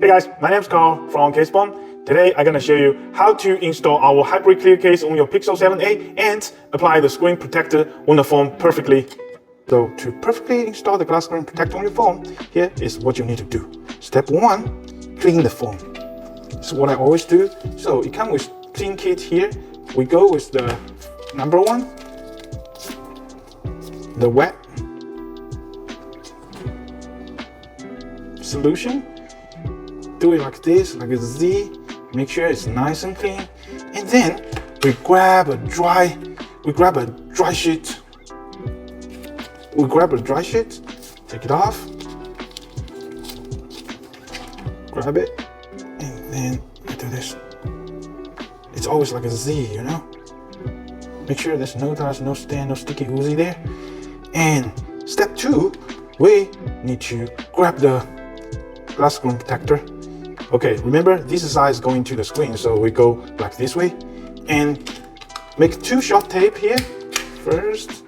Hey guys, my name is Carl from Caseborne. Today I'm going to show you how to install our hybrid clear case on your Pixel 7a and apply the screen protector on the phone perfectly. So to perfectly install the glass screen protector on your phone, here is what you need to do. Step 1, clean the phone. This is what I always do. So it comes with clean kit here. We go with the number 1, the wet solution. Do it like this, like a Z. Make sure it's nice and clean. And then we grab a dry sheet. We grab a dry sheet, take it off, grab it, and then I do this. It's always like a Z, you know? Make sure there's no dust, no stain, no sticky oozy there. And step 2, we need to grab the glass screen protector. Okay, remember this side is going to the screen, so we go like this way and make 2 short tape here. First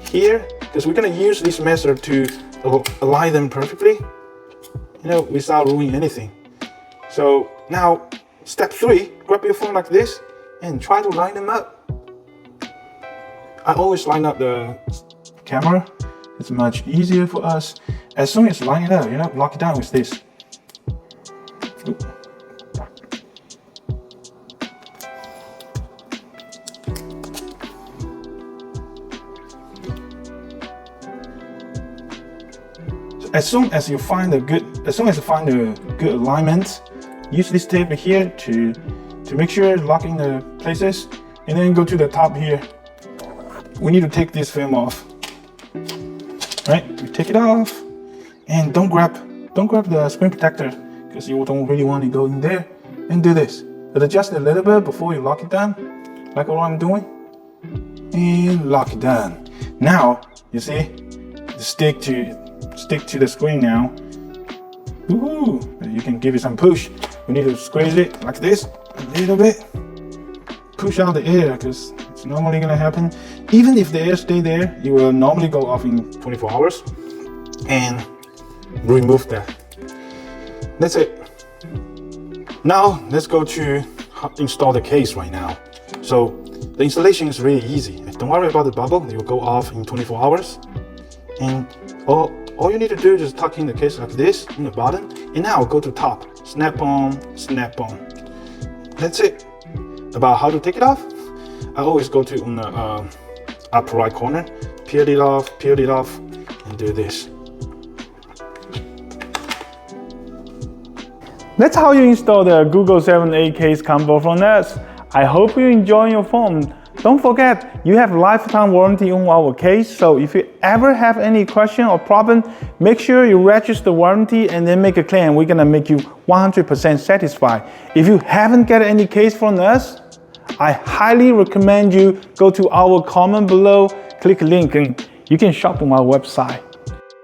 here, because we're gonna use this method to align them perfectly, you know, without ruining anything. So now step 3, grab your phone like this and try to line them up. I always line up the camera. It's much easier for us. As soon as you line it up, you know, lock it down with this. Oop. So as soon as you find the good alignment, use this tape here to make sure it's locking the places, and then go to the top here. We need to take this film off. Right, we take it off, and don't grab the screen protector because you don't really want to go in there. And do this, but adjust it a little bit before you lock it down, like what I'm doing, and lock it down. Now you see, stick to the screen now. Woohoo! You can give it some push. We need to squeeze it like this a little bit. Push out the air because it's normally gonna happen. Even if the air stay there, it will normally go off in 24 hours. And remove that. That's it. Now let's go to install the case right now. So the installation is really easy. Don't worry about the bubble, it will go off in 24 hours. And all you need to do is just tuck in the case like this in the bottom. And now go to top. Snap on, snap on. That's it. About how to take it off, I always go to on the upper right corner, peel it off, and do this. That's how you install the Google 7a case combo from us. I hope you enjoy your phone. Don't forget, you have lifetime warranty on our case, so if you ever have any question or problem, make sure you register warranty and then make a claim. We're gonna make you 100% satisfied. If you haven't got any case from us, I highly recommend you go to our comment below, click link, and you can shop on our website.